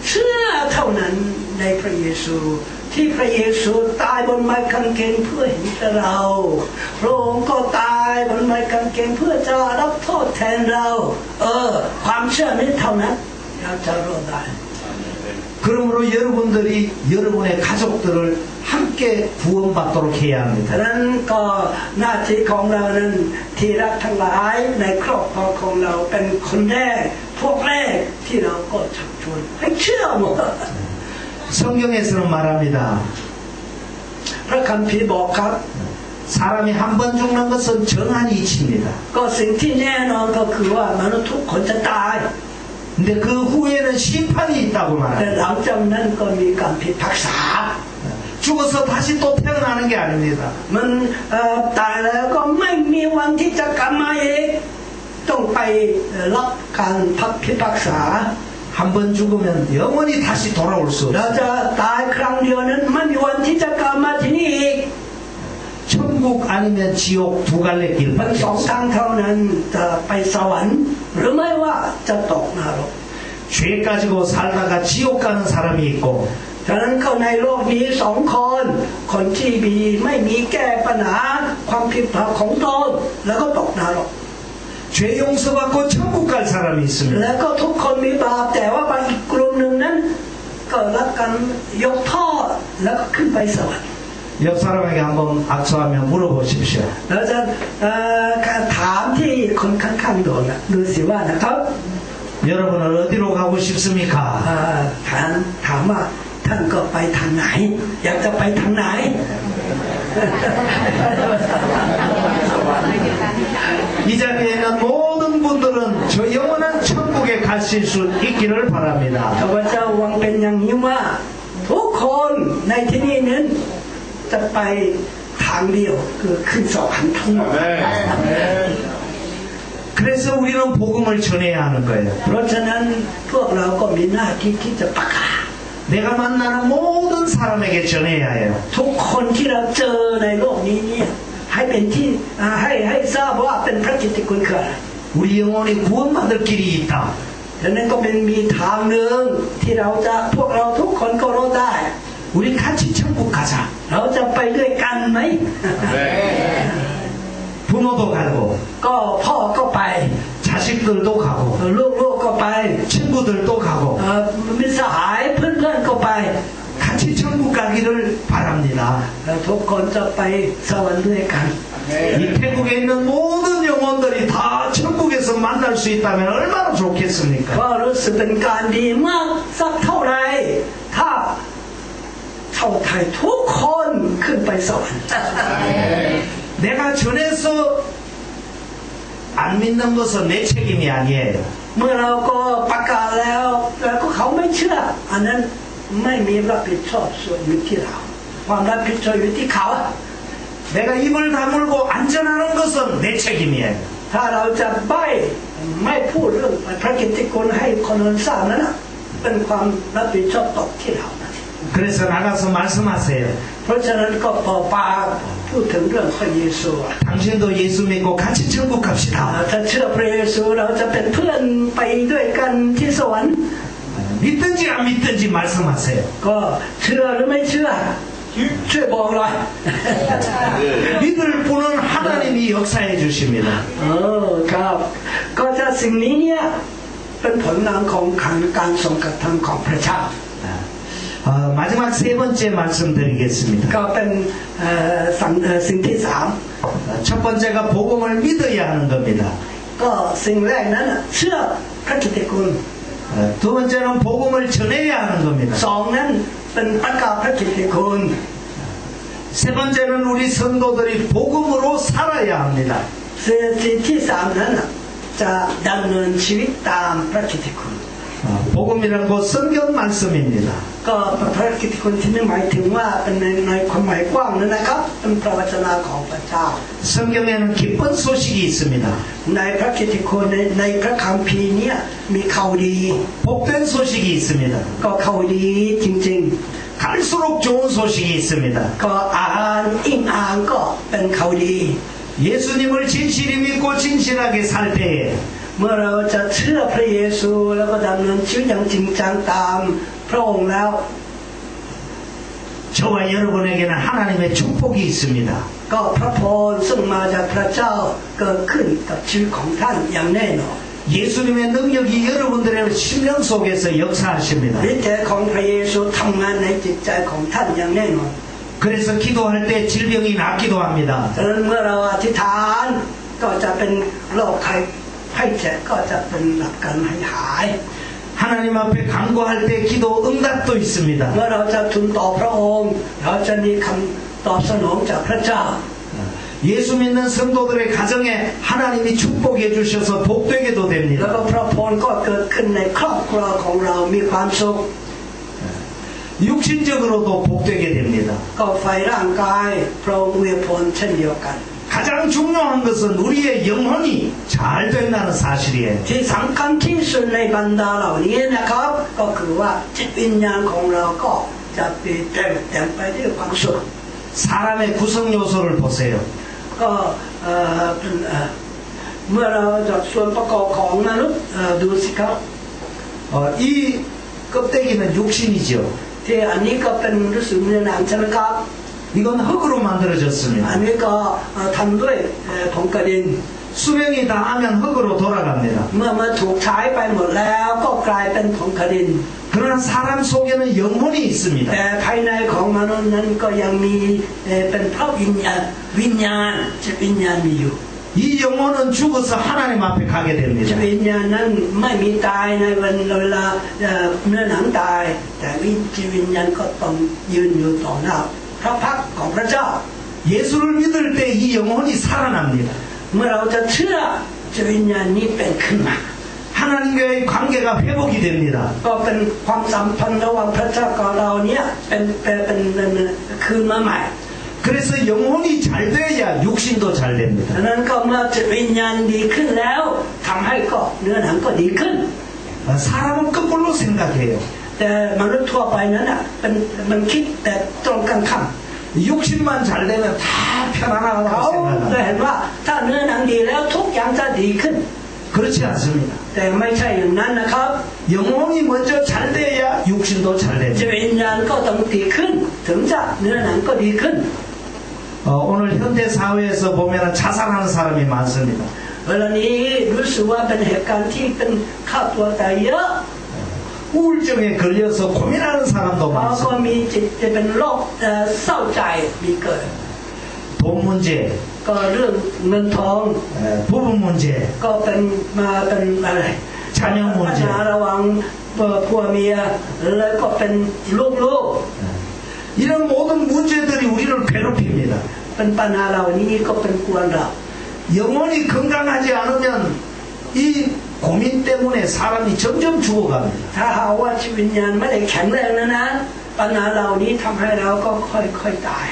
Speaker 2: เชื่อเท่านั้นในพระเยซูที่พระเยซูตายบนไม้กางเขนเพื่อเห็นเราพระองค์ก็ตายบนไม้กางเขนเพื่อจะรับโทษแทนเราความเชื่อนี้เท่านั้นเราจะรอดได้
Speaker 1: 그러므로 여러분들이 여러분의 가족들을 함께 구원받도록 해야
Speaker 2: ฉะ
Speaker 1: 합니다.
Speaker 2: นั้นก็หน้าที่ของเรานั้นที่รักทั้งหลายในครอบครัวของเราเป็นคนแรกพวกแรกที่เราก็ชักชวนให้เชื่อหมด
Speaker 1: 성경에서는 말합니다.
Speaker 2: พระคัมภีร์บอกครับ
Speaker 1: 사람이 한 번 죽는 것은 정한 이치입니다.
Speaker 2: ก็สิ่งที่แน่นอนก็คือว่ามนุษย์ทุกคนจะตาย
Speaker 1: 근데 그 후에는 심판이 있다고
Speaker 2: แต่
Speaker 1: 말합니다.
Speaker 2: หลังจากนั้นก็มีการพิพากษา
Speaker 1: 죽어서 다시 또 태어나는 게 아닙니다.
Speaker 2: มันตายแล้วก็ไม่มีวันที่จะกลับมาอีกต้องไปรับการพิพากษา
Speaker 1: 한 번 죽으면 영원히 다시 돌아올 수
Speaker 2: เรา
Speaker 1: 없어요.
Speaker 2: จะตายครั้งเดียวนั้นไม่มีวันที่จะกลับมาที่นี่อีก
Speaker 1: 천국 아니면 지옥 두 갈래
Speaker 2: มันสอง
Speaker 1: 길밖에
Speaker 2: ทางเท่านั้นจะไปสวรรค์หรือไม่ว่าจะตกนรก
Speaker 1: 죄 가지고 살다가 지옥 가는 사람이 있고
Speaker 2: ฉะนั้นเข้าในโลกนี้สองคนคนที่ไม่มีแก้ปัญหาความผิดพลาดของตนแล้วก็ตกนรก
Speaker 1: 죄 용서받고 천국 갈 사람이 있습니다.
Speaker 2: แล้วก็ทุกคนมีบาปแต่ว่าบางอีกกลุ่มหนึ่งนั้นก็รับการยกโทษแล้วก็ขึ้นไปสวรรค์
Speaker 1: 옆 사람에게 한번 악수하며 물어보십시오.
Speaker 2: เราจะถามที่คนข้างๆโดนนะดูสิว่านะครับ
Speaker 1: 여러분은 어디로 가고 싶습니까?
Speaker 2: ถามว่าท่านก็ไปทางไหนอยากจะไปทางไหน
Speaker 1: 이 자리에 있는 모든 분들은 저 영원한 천국에 가실 수 있기를 바랍니다.
Speaker 2: ข้าพเจ้าหวังเป็นอย่างนี้ว่าทุกคนในที่นี้นั้นจะไปทางเดียวคือขึ้นสวรรค์ทั้งหมด
Speaker 1: 그래서 우리는 복음을 전해야 하는 거예요.
Speaker 2: เพราะฉะนั้นพวกเราก็มีหน้าที่ที่จะประกาศ
Speaker 1: 내가 만나는 모든 사람에게 전해야 해요.
Speaker 2: ทุกคนที่เราเจอในโลกนี้เนี่ยให้เป็นที่ให้ทราบว่าเป็นพระกิตติคุณคืออะไร
Speaker 1: 우리 영혼이 구원받을 길이 있다.
Speaker 2: ฉะนั้นก็เป็นมีทางหนึ่งที่พวกเราทุกคนก็รู้ได้
Speaker 1: 우리 같이 천국 가자.
Speaker 2: เราจะไปด้วยกันไหม
Speaker 1: 부모도 가고
Speaker 2: ก็พ่อก็ไป
Speaker 1: 자식들도 가고
Speaker 2: ลูกๆก็ไป
Speaker 1: 친구들도 가고
Speaker 2: มิตรสหายเพื่อนๆก็ไป
Speaker 1: 같이 천국 가기를 바랍니다.
Speaker 2: เราทุกคนจะไปสวรรค์ด้วยกัน
Speaker 1: 이 태국에 있는 모든 영혼들이 다 천국에서 만날 수 있다면 얼마나 좋겠습니까?
Speaker 2: ก็รู้สึกเป็นการดีมากสักเท่าไรถ้าชาวไทยทุกคนขึ้นไปสวรรค์
Speaker 1: 내가 전해서 안 믿는 것은 내 책임이 아니에요.
Speaker 2: เมื่อเราก็ประกาศแล้วก็เขาไม่เชื่ออันนั้นไม่มีรับผิดชอบส่วนอยู่ที่เราความรับผิดชอบอยู่ที่เขา
Speaker 1: 내가 입을 다물고 안전하는 것은 내 책임이에요.
Speaker 2: ถ้าเราจะไม่พูดเรื่องพระกิตติคุณให้คนอื่นทราบนั้นเป็นความรับผิดชอบตกที่เรา
Speaker 1: 그래서 나가서 말씀하세요.
Speaker 2: เพราะฉะนั้นก็ปอปาพูดถึงเรื่องพระเยซู
Speaker 1: 당신도 예수 믿고 같이 천국 갑시다.
Speaker 2: ถ้าเชื่อพระเยซูเราจะเป็นเพื่อนไปด้วยกันที่สวรรค์
Speaker 1: 믿든지 안 믿든지 말씀하세요.
Speaker 2: ก็เชื่อหรือไม่เชื่อช่วยบอกหน่อย
Speaker 1: 믿을 분은 하나님이 역사해 주십니다.
Speaker 2: ครับก็จะสิ่งนี้เนี่ยเป็นผลงานของการทรงกระทำของพระเจ้า
Speaker 1: 마지막 세 번째 말씀드리겠습니다.
Speaker 2: ก็เป็นสิ่งที่สาม
Speaker 1: 첫 번째가 복음을 믿어야 하는 겁니다.
Speaker 2: ก็สิ่งแรกนั้นเชื่อพระกิตติคุณ
Speaker 1: 두 번째는 복음을 전해야 하는 겁니다.
Speaker 2: สองนั้นเป็นประกาศพระกิตติคุณ
Speaker 1: 세 번째는 우리 성도들이 복음으로 살아야 합니다.
Speaker 2: สิ่งที่สามนั้นจะดำเนินชีวิตตามพระกิตติคุณ
Speaker 1: 복음이란 곧 성경 말씀입니다.
Speaker 2: ก็พระกิตติคุณที่ไม่หมายถึงว่าเป็นในความหมายกว้างนั้นนะครับเป็นพระวจนะของพระเจ้า
Speaker 1: 성경에는 기쁜 소식이 있습니다.
Speaker 2: ในพระกิตติคุณในพระคัมภีร์เนี่ยมีข่าวดี
Speaker 1: 복된 소식이 있습니다.
Speaker 2: ก็ข่าวดีจริง
Speaker 1: 갈수록 좋은 소식이 있습니다.
Speaker 2: ๆก็อ่านก็เป็นข่าวดี
Speaker 1: 예수님을 진실히 믿고 진실하게 살 때에
Speaker 2: เมื่อเราจะเชื่อพระเยซูแล้วก็ดำเนินชีวิตอย่างจริงจังตามพระองค์แล้ว
Speaker 1: 저와 여러분에게는 하나님의 축복이 있습니다.
Speaker 2: ก็พระพรซึ่งมาจากพระเจ้าเกิดขึ้นกับชีวิตของท่านอย่างแน่นอน
Speaker 1: 예수님의 능력이 여러분들의 심령 속에서 역사하십니다.
Speaker 2: ฤทธิ์ของพระเยซูทำงานในจิตใจของท่านอย่างแน่นอน
Speaker 1: 그래서 기도할 때 질병이 낫기도 합니다.
Speaker 2: ดังนั้นเมื่อเราอธิษฐานก็จะเป็นโรคไข้เจ็บก็จะเป็นหลักการหาย
Speaker 1: 하나님 앞에 간구할 때 기도 응답도 있습니다.
Speaker 2: เมื่อเราจะทูลต่อพระองค์เราจะมีคำตอบสนองจากพระเจ้า
Speaker 1: 예수 믿는 성도들의 가정에 하나님이 축복해 주셔서 복되게도
Speaker 2: แล้ว
Speaker 1: 됩니다.
Speaker 2: ก็พระพรก็เกิดขึ้นในครอบครัวของเรามีความสุข
Speaker 1: 육신적으로도 복되게 됩니다.
Speaker 2: ก็ฝ่ายร่างกายพระองค์อวยพรเช่นเดียวกัน
Speaker 1: 가장 중요한 것은 우리의 영혼이 잘 된다는 사실이에요.
Speaker 2: ที่สำคัญที่สุดในบรรดาเหล่านี้นะครับก็คือว่าจิตวิญญาณของเราก็จะเต็มไปด้วยความสุข
Speaker 1: 사람의 구성 요소를 보세요.
Speaker 2: ก็เมื่อเราจากส่วนประกอบของมนุษย์ดูสิครับ
Speaker 1: 이 껍데기는 육신이죠.
Speaker 2: ที่อันนี้ก็เป็นรู้สึกเนื้อหนังใช่ไหมครับ
Speaker 1: 이건 흙으로
Speaker 2: อัน
Speaker 1: 만들어졌습니다.
Speaker 2: นี้ก็ทำด้วยผงกระดิน
Speaker 1: 수명이 다하면 흙으로 돌아갑니다.
Speaker 2: เมื่อมาถูกใช้ไปหมดแล้วก็กลายเป็นผงกระดิน
Speaker 1: 그러나 사람 속에는 영혼이
Speaker 2: แต่
Speaker 1: 있습니다.
Speaker 2: ภายในของมนุษย์นั้นก็ยังมีเป็นพระวิญญาณจิตวิญญาณมีอยู่
Speaker 1: 이 영혼은 죽어서 하나님 앞에 가게
Speaker 2: จิต
Speaker 1: 됩니다.
Speaker 2: วิญญาณนั้นไม่มีตายในเวลาเนื้อหนังตายแต่จิตวิญญาณก็ต้องยืนอยู่ต่อหน้าพระพักตร์ของพระเจ้า
Speaker 1: 예수를 믿을 때 이 영혼이 살아납니다.
Speaker 2: เมื่อเราจะเชื่อจิตวิญญาณนี้เป็นขึ้นมา
Speaker 1: 하나님과의 관계가 회복이 됩니다.
Speaker 2: ก็เป็นความสัมพันธ์ระหว่างพระเจ้ากับเราเนี่ยเป็นคืนมาใหม่
Speaker 1: 그래서 영혼이 잘 돼야 육신도 잘
Speaker 2: ดั
Speaker 1: 됩니다.
Speaker 2: งนั้นก็เมื่อจิตวิญญาณดีขึ้นแล้วทำให้ก็เนื้อหนังก็ดีขึ้น
Speaker 1: 사람은 거꾸로 생각해요.
Speaker 2: แต่มนุษย์ทั่วไปนั้นอ่ะมันคิดแต่ตรงกันข้าม
Speaker 1: 육신만 잘 되면 다
Speaker 2: เขา
Speaker 1: 편안하다고
Speaker 2: จะ
Speaker 1: 생각합니다.
Speaker 2: เห็นว่าถ้าเนื้อหนังดีแล้วทุกอย่างจะดีขึ้น
Speaker 1: 그렇지 않습니다.
Speaker 2: แต่ไม่ใช่อย่างนั้นนะครับ
Speaker 1: 영혼이 먼저 잘 돼야 육신도 잘
Speaker 2: จิต
Speaker 1: 됩니다.
Speaker 2: วิญญาณก็ต้องดีขึ้น ถึงจะเนื้อหนังก็ดีขึ้น
Speaker 1: 오늘 현대 사회에서 보면 자살하는 사람이 많습니다.
Speaker 2: เวลานี้รู้สึกว่าเป็นเหตุการณ์ที่เป็นฆ่าตัวตายเยอะ
Speaker 1: 우울증에 걸려서 고민하는 사람도
Speaker 2: แล้วก็
Speaker 1: 많습니다.
Speaker 2: มีจิตจะเป็นโรคเศร้าใจมีเกิด
Speaker 1: 돈 문제,
Speaker 2: ก็เรื่องเงินทอง
Speaker 1: 부부 문제,
Speaker 2: ก็เป็นมาเป็นอะไร
Speaker 1: 자녀
Speaker 2: ปัญ
Speaker 1: 문제,
Speaker 2: หาระหว่างผัวเมียแล้วก็เป็นลูก
Speaker 1: 이런 모든 문제들이 우리를 괴롭힙니다.
Speaker 2: ๆเป็นปัญหาเหล่านี้ก็เป็นกวนเรา
Speaker 1: 영혼이 건강하지 않으면 이 고민 때문에 사람이 점점 죽어갑니다.
Speaker 2: ถ้าหากว่าจิตวิญญาณไม่ได้แข็งแรงนะปัญหาเหล่านี้ทำให้เราก็ค่อยๆตาย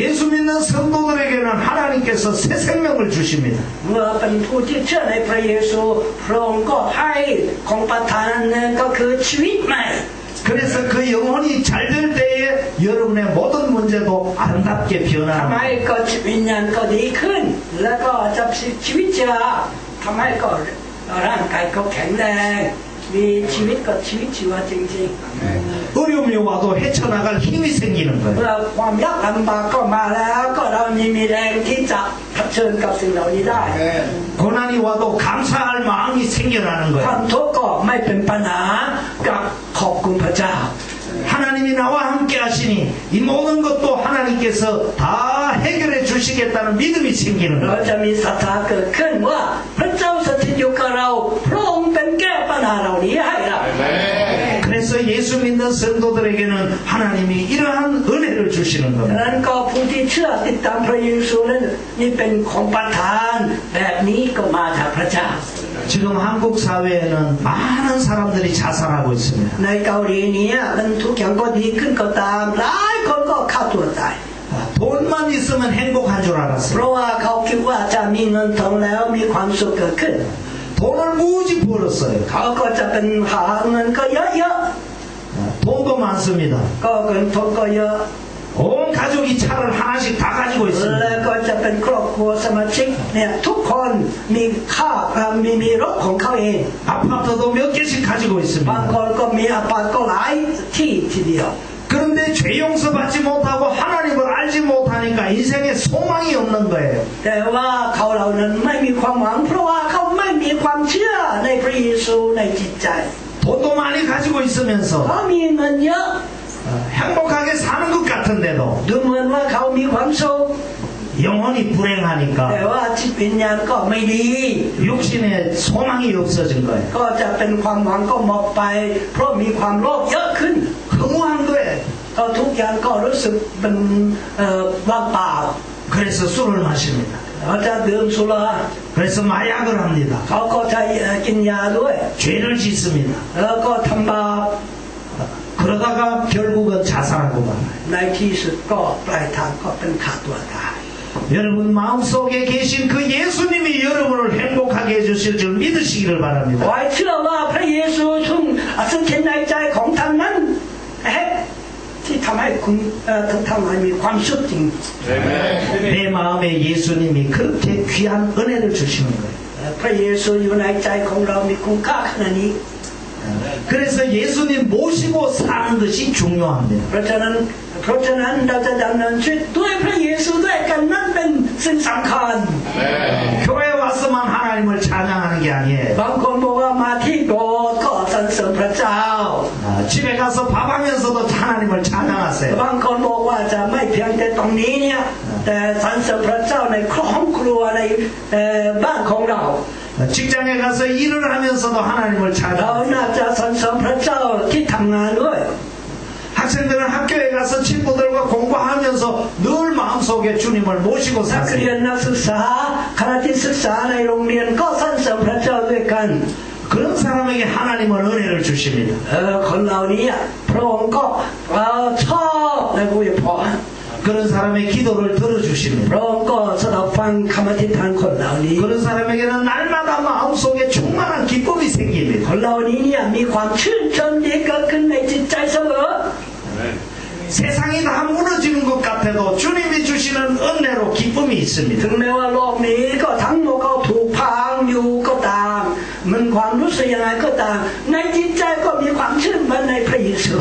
Speaker 1: 예수 믿는 성도들에게는 하나님께서 새 생명을 주십니다.
Speaker 2: เมื่อเป็นผู้ที่เชื่อในพระเยซูพระองค์ก็ให้ของประทานนั้นก็คือชีวิตใหม่
Speaker 1: 그래서 그 영혼이 잘 될 때에 여러분의 모든 문제도 아름답게
Speaker 2: ทำให้
Speaker 1: 변화합니다.
Speaker 2: ก็จิตวิญญาณก็ดีขึ้น แล้วก็จะชีวิตจะทำให้ก็ร่างกายก็แข็งแรงมีชีวิตก็ชีวิตชีวาจริง
Speaker 1: 어려움이 와도 헤쳐나갈 힘이 생기는
Speaker 2: ๆ
Speaker 1: 거예요.
Speaker 2: เมื่อความยากลำบากก็มาแล้วก็เรามีแรงที่จะเผชิญกับสิ่งเหล่านี้ได้
Speaker 1: 고난이 와도 감사할 마음이 생겨나는
Speaker 2: ควา
Speaker 1: 거예요.
Speaker 2: มทุกข์ก็ไม่เป็นปัญหากับขอบคุณพระเจ้า
Speaker 1: 하나님이 나와 함께 하시니 이 모든 것도 하나님께서 다 해결해 주시겠다는 믿음이 생기는
Speaker 2: เรา
Speaker 1: 거예요.
Speaker 2: จะมีศรัทธาเกิดขึ้นว่าพระเจ้าสถิตอยู่กับเราพระองค์เป็นแก้ปัญหาเหล่านี้ให้เรา
Speaker 1: 그래서 예수 믿는 성도들에게는 하나님이 이러한 은혜를 주시는
Speaker 2: ดัง
Speaker 1: 겁니다.
Speaker 2: นั้นก็ผู้ที่เชื่อติดตามพระเยซูนั้นนี่เป็นของประทานแบบนี้ก็มาจากพระเจ้า
Speaker 1: 지금 한국 사회에는 많은 사람들이 자살하고 있습니다.
Speaker 2: ในเกาหลีนี้มันทุกอย่างก็ดีขึ้นก็ตามหลายคนก็ฆ่าตัวตาย
Speaker 1: 돈만 있으면 행복한 줄
Speaker 2: เพ
Speaker 1: 알았어요.
Speaker 2: ราะว่าเขาคิดว่าจะมีเงินทองแล้วมีความสุขเกิดขึ้น
Speaker 1: 돈을 무지 벌었어요.
Speaker 2: เขาก็จะเป็นหาเงินก็เยอะ
Speaker 1: 돈도 많습니다.
Speaker 2: ๆก็เงินทองก็เยอะ
Speaker 1: 온 가족이 차를 하나씩 다 가지고
Speaker 2: แล้ว
Speaker 1: 있습니다.
Speaker 2: ก็จะเป็นครอบครัวสมาชิกเนี่ยทุกคนมีมีรถของเขาเอง
Speaker 1: 아파트도 몇 개씩 가지고
Speaker 2: บาง
Speaker 1: 있습니다.
Speaker 2: คนก็มีอพาร์ตก็หลายที่ทีเดียว
Speaker 1: 그런데 죄 용서받지 못하고 하나님을 알지 못하니까 인생에 소망이 없는 거예요.
Speaker 2: แต่ว่าเขาเหล่านั้นไม่มีความหวังเพราะว่าเขาไม่มีความเชื่อในพระเยซูในจิตใจ
Speaker 1: 돈도 많이 가지고
Speaker 2: เขา
Speaker 1: 있으면서
Speaker 2: มีเงินเยอะ
Speaker 1: 행복하게 사는 것 같은데도
Speaker 2: ดูเหมือนว่าเขามีความสุข
Speaker 1: 영혼이
Speaker 2: แต่
Speaker 1: 불행하니까
Speaker 2: ว่าจิตวิญญาณก็ไม่ดี
Speaker 1: 육신에 소망이 없어진 거예요.
Speaker 2: ก็จะเป็นความหวังก็หมดไป เพราะมีความโลภเยอะขึ้น
Speaker 1: 허무한 거예요.
Speaker 2: ก็ทุกอย่างก็รู้สึกเป็นว่างเปล่า
Speaker 1: 그래서 술을 마십니다.
Speaker 2: เขาจะดื่มสุรา
Speaker 1: 그래서 마약을 합니다.
Speaker 2: เขาก็จะกินยาด้วย
Speaker 1: 죄를 짓습니다.
Speaker 2: แล้วก็ทำบาป
Speaker 1: 그러다가 결국은 자살하고 말아요.
Speaker 2: ในที่สุดก็ปลายทางก็เป็นฆ่าตัวตาย
Speaker 1: 여러분 마음속에 계신 그 예수님이 여러분을 행복하게 해주실 줄 믿으시기를
Speaker 2: ขอ
Speaker 1: 바랍니다.
Speaker 2: ให้เชื่อว่าพระเยซูซึ่งเห็นในใจของท่านนั้นที่ทำให้คุณทำให้มีความสุขจริง
Speaker 1: 내 마음에 예수님이 그렇게 귀한 은혜를 주시는 거예요.
Speaker 2: พระเยซูอยู่ในใจของเรามีคุณค่าขนาดนี้
Speaker 1: 그래서 예수님 모시고 사는 것이 중요합니다.
Speaker 2: เพราะฉะนั้นเราจะดำเนินชีวิตด้วยพระเยซูด้วยกันนั่นเป็นสิ่งสำคัญ
Speaker 1: 교회 왔으면 하나님을 찬양하는 게 아니에요.
Speaker 2: บางคนบอกว่ามาที่โบสถ์ก็สรรเสริญพระเจ้า
Speaker 1: 집에 가서 밥하면서도 하나님을 찬양하세요.
Speaker 2: บางคนบอกว่าจะไม่เพียงแต่ตรงนี้เนี่ยแต่สรรเสริญพระเจ้าในครอบครัวในบ้านของเรา
Speaker 1: 직장에 가서 일을 하면서도 하나님을
Speaker 2: เรา
Speaker 1: 찬양하세요.
Speaker 2: น่าจะสรรเสริญพระเจ้าที่ทำงานด้วย
Speaker 1: 학생들은 학교에 가서 친구들과 공부하면서 늘 마음속에 주님을 모시고
Speaker 2: นักเรียน
Speaker 1: 사세요.
Speaker 2: นักศึกษาคณะที่ศึกษาในโรงเรียนก็สรรเสริญพระเจ้าด้วยกัน
Speaker 1: 그런 사람에게 하나님은 은혜를 주십니다.
Speaker 2: คนเหล่านี้พระองค์ก็ชอบในผู้ยพร
Speaker 1: 그런 사람의 기도를
Speaker 2: พ
Speaker 1: 들어주십니다.
Speaker 2: ระองค์ก็สดับฟังคำอธิษฐานคนเหล่านี้
Speaker 1: 그런 사람에게는 날마다 마음속에 충만한 기쁨이 생깁니다.
Speaker 2: คนเหล่านี้เนี่ยมีความชื่นชมดีเกิดขึ้นในจิตใจเสมอ
Speaker 1: 세상이 다 무너지는 것 같아도 주님이 주시는 은혜로 기쁨이
Speaker 2: ถึ
Speaker 1: 있습니다.
Speaker 2: งแม้ว่าโลกนี้ก็ทั้งหมดก็ถูกพังอยู่ก็ตาม งก็ตามในจิตใจก็มีความเชื่อมั่นในพระเยซู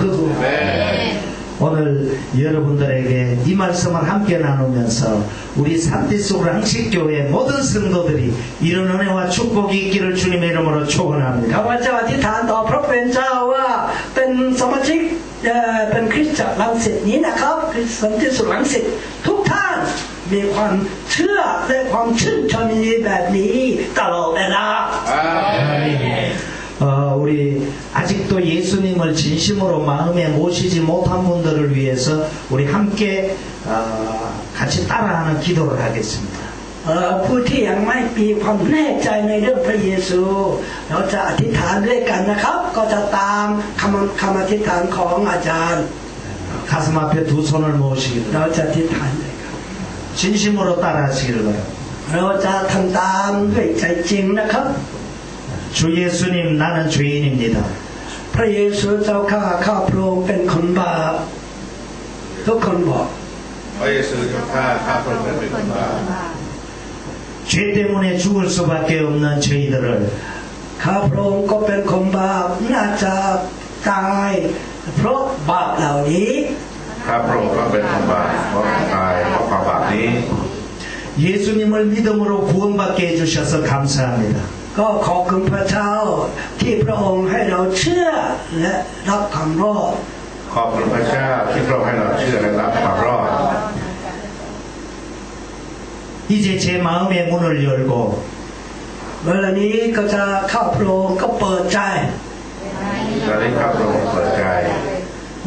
Speaker 1: 오늘 여러분들에게 이 말씀을 함께 나누면서 우리 산티속 랑식교회 모든 성도들이 이런 은혜와 축복이 있기를 주님의 이름으로
Speaker 2: ข้า
Speaker 1: 축원합니다.
Speaker 2: พเจ้าอธิษฐานต่อพระผู้เป็นเจ้าว่าเป็นสมาชิกเป็นคริสตจักรรังสิตนี้นะครับคริสสันติสุขรังสิตทุกท่านมีความเชื่อและความชื่นชมยินดีแบบนี้ตลอดเวลา
Speaker 1: 우리 아직도 예수님을 진심으로 마음에 모시지 못한 분들을 위해서 우리 함께 같이 따라하는 기도를 하겠습니다.
Speaker 2: ผู้ที่ยังไม่มีความแน่ใจในเรื่องพระเยซูเราจะอธิษฐานด้วยกันนะครับก็จะตามคำอธิษฐานของอาจารย์
Speaker 1: 가슴 앞에 두 손을 모으시기를
Speaker 2: เราจะอธิษฐานด้วยกัน
Speaker 1: 진심으로 따라하시기를 바랍니다.
Speaker 2: เราจะทำตามด้วยใจจริงนะครับ
Speaker 1: 주 예수님 나는 죄인입니다.
Speaker 2: พระเยซูเจ้าข้าพระองค์เป็นคนบาปทุกคนบอก
Speaker 4: พระเยซูเจ้าข้าพระองค์เป็นคนบาป
Speaker 1: 죄 때문에 죽을 수밖에 없는 저희들을
Speaker 2: ข้าพระองค์ก็เป็นคนบาปน่าจะตายเพราะบาปเหล่านี้
Speaker 4: ข้าพระองค์ก็เป็นคนบาปเพราะตายเพราะความบาปนี้
Speaker 1: 예수님을 믿음으로 구원받게 해주셔서 감사합니다.
Speaker 2: ก็ขอบคุณพระเจ้าที่พระองค์ให้เราเชื่อและรับความรอด
Speaker 4: ขอบคุณพระเจ้าที่พระองค์ให้เราเชื่อและรับความรอด
Speaker 1: 이제 제 마음의 문을 열고
Speaker 2: เวลานี้ก็จะเข้าพระองค์ก็เปิดใจ
Speaker 4: ตอนนี้ข้าพระองค์เปิดใจ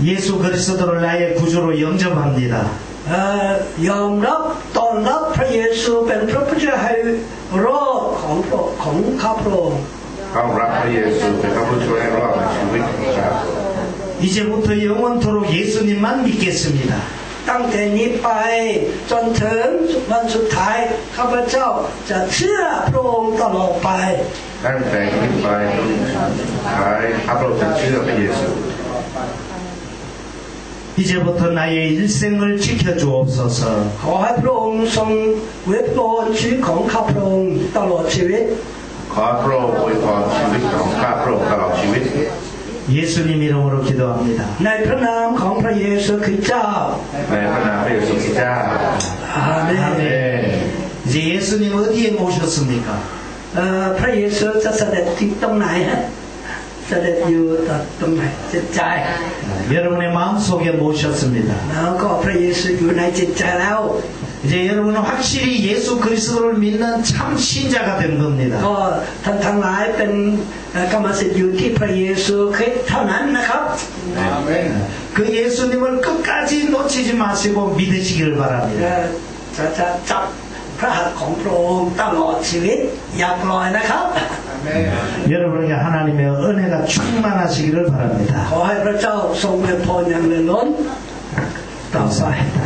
Speaker 1: 예수 그리스도를 나의 구주로 영접합니다.
Speaker 2: ยอมรับต้อนรับพระเยซูเป็นพระผู้ช่วยให้รอดของข้าพระองค์
Speaker 4: เข้ารับพระเยซูเป็นพระผู้ช่วยให้รอดในชีวิตของข้าพระองค์
Speaker 1: 이제부터 영원토록 예수님만 믿겠습니다.
Speaker 2: ตั้งแต่นี้ไปจนถึงวันสุดท้ายข้าพเจ้าจะเชื่อพระองค์ตลอดไป
Speaker 4: ตั้งแต่นี้ไปจนสุดท้ายข้าพระองค์จะเชื่อพระเยซู
Speaker 1: 이제부터 나의 일생을 지켜주옵소서.
Speaker 2: ขอให้พระองค์ทรงเวทโปรนชีวิตของข้าพระองค์ตลอดชีวิต
Speaker 4: ขอพระองค์อวยพรชีวิตของข้าพระองค์ตลอดชีวิต
Speaker 1: 예수님 이름으로 기도합니다.
Speaker 2: ในพระนามของพระเยซูคริสต์เจ้า
Speaker 4: ในพระนามพระเยซูคริสต์เจ้า
Speaker 2: อาเมน
Speaker 1: 아멘. 이제 예수님 어디에 모셨습니까?
Speaker 2: พระเยซูจะเสด็จที่ตรงไหนฮะเสด็จอยู่ตรงไหนจิตใจ
Speaker 1: 여러분의 마음속에 모셨습니다.
Speaker 2: แล้วก็พระเยซูอยู่ในจิตใจแล้ว
Speaker 1: 이제 여러분은 확실히 예수 그리스도를 믿는 참 신자가 된 겁니다.
Speaker 2: ก็ท่านทั้งหลายเป็นกรรมสิทธิ์อยู่ที่พระเยซูคริสต์เท่านั้นนะครับ
Speaker 1: 그 예수님을 끝까지 놓치지 마시고 믿으시기를 바랍니다.
Speaker 2: จะจับพระหัตถ์ของพระองค์ตลอดชีวิตอย่าปล่อยนะครับ
Speaker 1: 여러분에게 하나님의 은혜가 충만하시기를 바랍니다.
Speaker 2: ขอให้พระเจ้าทรงอวยพรอย่างเหลือล้นต่อไป
Speaker 1: 감사합니다.